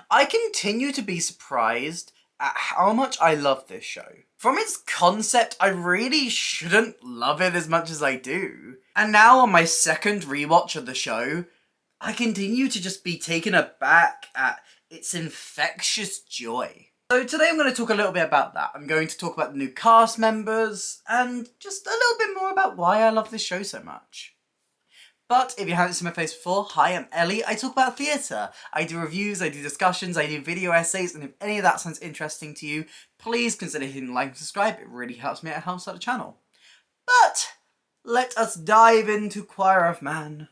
I continue to be surprised at how much I love this show. From its concept, I really shouldn't love it as much as I do. And now on my second rewatch of the show, I continue to just be taken aback at its infectious joy. So today I'm going to talk a little bit about that. I'm going to talk about the new cast members, and just a little bit more about why I love this show so much. But if you haven't seen my face before, hi, I'm Ellie. I talk about theatre. I do reviews, I do discussions, I do video essays, and if any of that sounds interesting to you, please consider hitting like and subscribe. It really helps me, it helps out the channel. But let us dive into Choir of Man.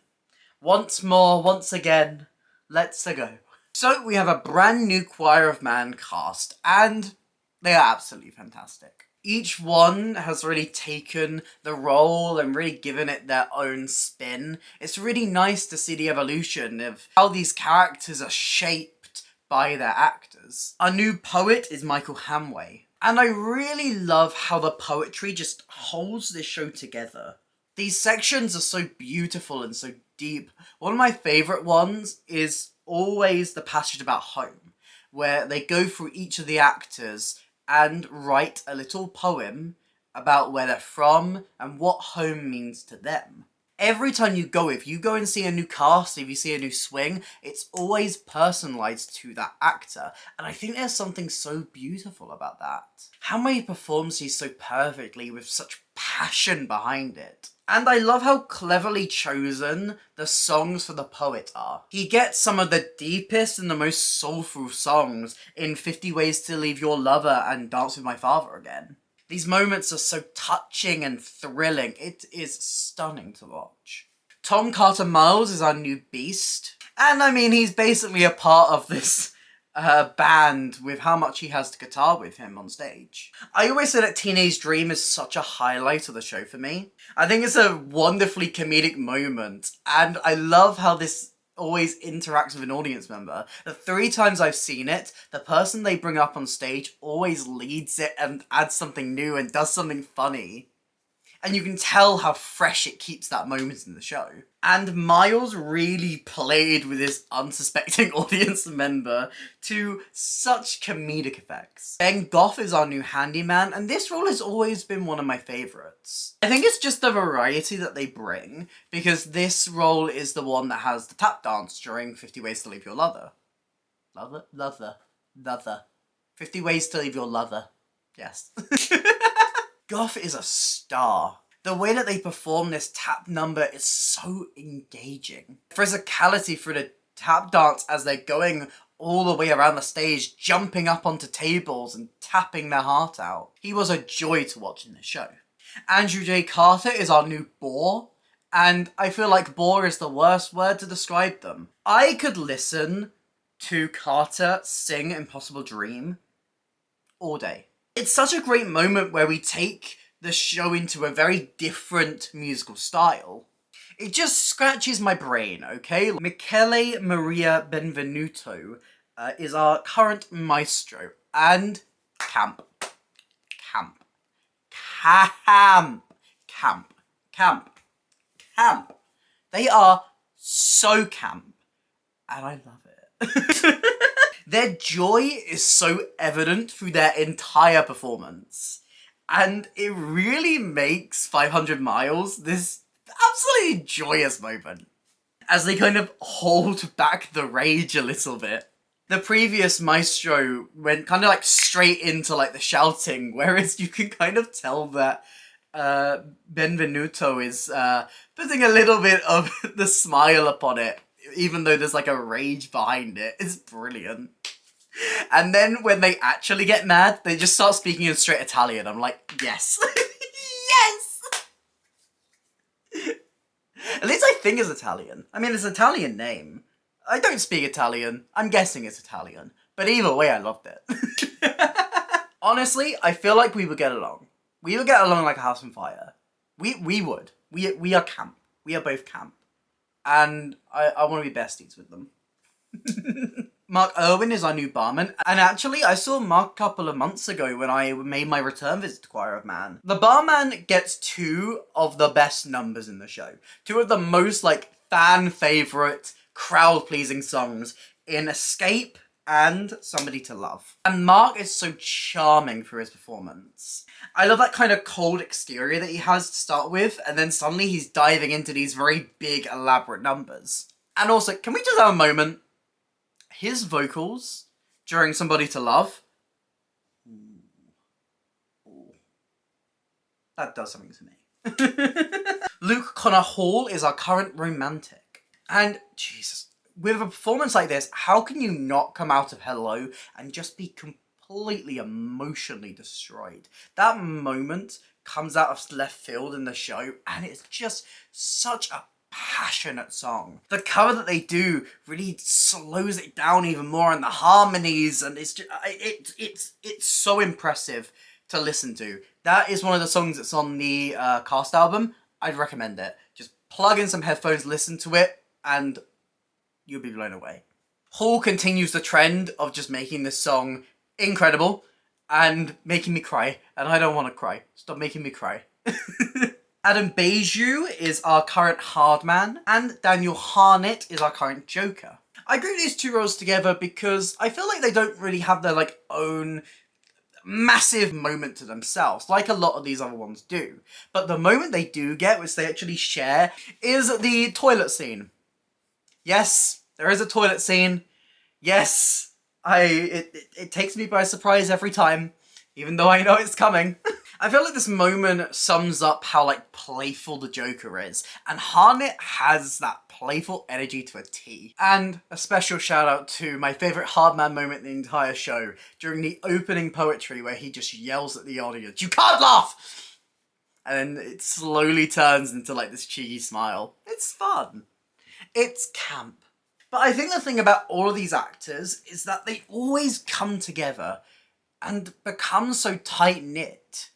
Once more, once again, let's go. So we have a brand new Choir of Man cast, and they are absolutely fantastic. Each one has really taken the role and really given it their own spin. It's really nice to see the evolution of how these characters are shaped by their actors. Our new poet is Michael Hamway, and I really love how the poetry just holds this show together. These sections are so beautiful and so deep. One of my favourite ones is always the passage about home, where they go through each of the actors and write a little poem about where they're from and what home means to them. Every time you go, if you go and see a new cast, if you see a new swing, it's always personalised to that actor. And I think there's something so beautiful about that. Hamway performs these so perfectly with such passion behind it. And I love how cleverly chosen the songs for the poet are. He gets some of the deepest and the most soulful songs in 50 Ways to Leave Your Lover and Dance with My Father Again. These moments are so touching and thrilling. It is stunning to watch. Tom Carter-Miles is our new beast. And I mean, he's basically a part of this band with how much he has to guitar with him on stage. I always say that Teenage Dream is such a highlight of the show for me. I think it's a wonderfully comedic moment, and I love how this always interacts with an audience member. The 3 times I've seen it, the person they bring up on stage always leads it and adds something new and does something funny. And you can tell how fresh it keeps that moment in the show. And Miles really played with this unsuspecting audience member to such comedic effects. Ben Goff is our new handyman, and this role has always been one of my favourites. I think it's just the variety that they bring, because this role is the one that has the tap dance during 50 Ways to Leave Your Lover. Lover. 50 Ways to Leave Your Lover. Yes. Goff is a star. The way that they perform this tap number is so engaging. Physicality through the tap dance as they're going all the way around the stage, jumping up onto tables and tapping their heart out. He was a joy to watch in this show. Andrew J. Carter is our new bore, and I feel like bore is the worst word to describe them. I could listen to Carter sing Impossible Dream all day. It's such a great moment where we take the show into a very different musical style. It just scratches my brain, okay? Michele Maria Benvenuto is our current maestro, and camp. They are so camp, and I love it. Their joy is so evident through their entire performance. And it really makes 500 Miles this absolutely joyous moment. As they kind of hold back the rage a little bit. The previous maestro went kind of like straight into like the shouting, whereas you can kind of tell that Benvenuto is putting a little bit of the smile upon it, even though there's like a rage behind it. It's brilliant. And then when they actually get mad, they just start speaking in straight Italian. I'm like, yes. Yes! At least I think it's Italian. I mean, it's an Italian name. I don't speak Italian. I'm guessing it's Italian. But either way, I loved it. Honestly, I feel like we would get along. We would get along like a house on fire. We would. We are camp. We are both camp. And I want to be besties with them. Mark Irwin is our new barman, and actually I saw Mark a couple of months ago when I made my return visit to Choir of Man. The barman gets 2 of the best numbers in the show. 2 of the most, like, fan favourite, crowd-pleasing songs in Escape and Somebody to Love. And Mark is so charming through his performance. I love that kind of cold exterior that he has to start with, and then suddenly he's diving into these very big, elaborate numbers. And also, can we just have a moment? His vocals during Somebody to Love, that does something to me. Luke Connor Hall is our current romantic. And, Jesus, with a performance like this, how can you not come out of Hello and just be completely emotionally destroyed? That moment comes out of left field in the show, and it's just such a passionate song. The cover that they do really slows it down even more, and the harmonies, and it's just, it's so impressive to listen to. That is one of the songs that's on the cast album. I'd recommend it. Just plug in some headphones, listen to it, and you'll be blown away. Hall continues the trend of just making this song incredible and making me cry, and I don't want to cry. Stop making me cry. Adam Beju is our current Hardman, and Daniel Harnett is our current Joker. I group these two roles together because I feel like they don't really have their own massive moment to themselves, like a lot of these other ones do. But the moment they do get, which they actually share, is the toilet scene. Yes, there is a toilet scene. Yes, it takes me by surprise every time, even though I know it's coming. I feel like this moment sums up how playful the Joker is, and Harnett has that playful energy to a T. And a special shout out to my favourite Hardman moment in the entire show, during the opening poetry where he just yells at the audience, "You can't laugh!" And then it slowly turns into this cheeky smile. It's fun. It's camp. But I think the thing about all of these actors is that they always come together and become so tight-knit.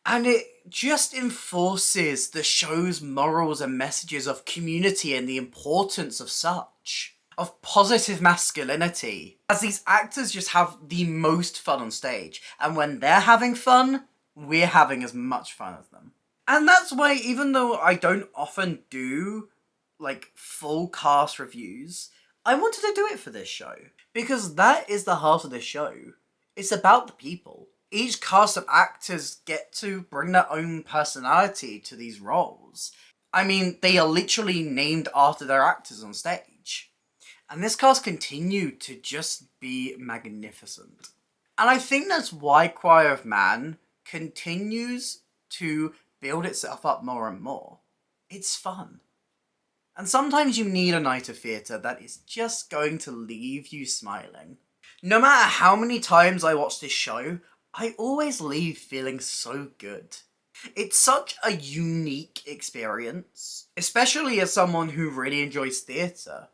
And it just enforces the show's morals and messages of community and the importance of such. Of positive masculinity. As these actors just have the most fun on stage. And when they're having fun, we're having as much fun as them. And that's why, even though I don't often do full cast reviews, I wanted to do it for this show. Because that is the heart of this show. It's about the people. Each cast of actors get to bring their own personality to these roles. I mean, they are literally named after their actors on stage. And this cast continue to just be magnificent. And I think that's why Choir of Man continues to build itself up more and more. It's fun. And sometimes you need a night of theatre that is just going to leave you smiling. No matter how many times I watch this show, I always leave feeling so good. It's such a unique experience, especially as someone who really enjoys theatre.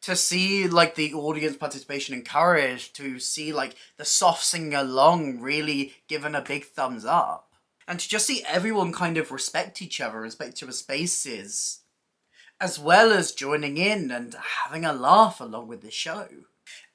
To see the audience participation encouraged, to see the soft singing along really given a big thumbs up, and to just see everyone kind of respect each other, respect each other's spaces, as well as joining in and having a laugh along with the show.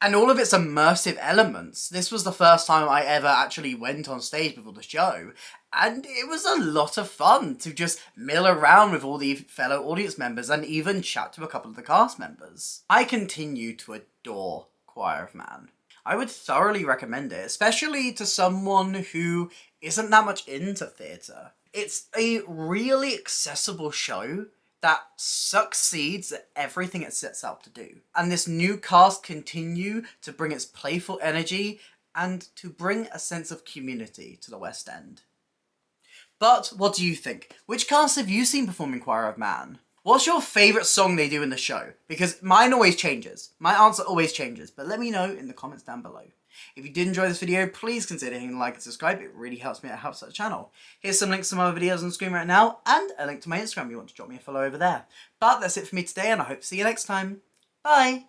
And all of its immersive elements. This was the first time I ever actually went on stage before the show, and it was a lot of fun to just mill around with all the fellow audience members and even chat to a couple of the cast members. I continue to adore Choir of Man. I would thoroughly recommend it, especially to someone who isn't that much into theatre. It's a really accessible show that succeeds at everything it sets out to do. And this new cast continue to bring its playful energy and to bring a sense of community to the West End. But what do you think? Which cast have you seen performing Choir of Man? What's your favourite song they do in the show? Because mine always changes. My answer always changes, but let me know in the comments down below. If you did enjoy this video, please consider hitting like and subscribe. It really helps me, it helps the channel. Here's some links to my other videos on screen right now, and a link to my Instagram if you want to drop me a follow over there. But that's it for me today, and I hope to see you next time. Bye!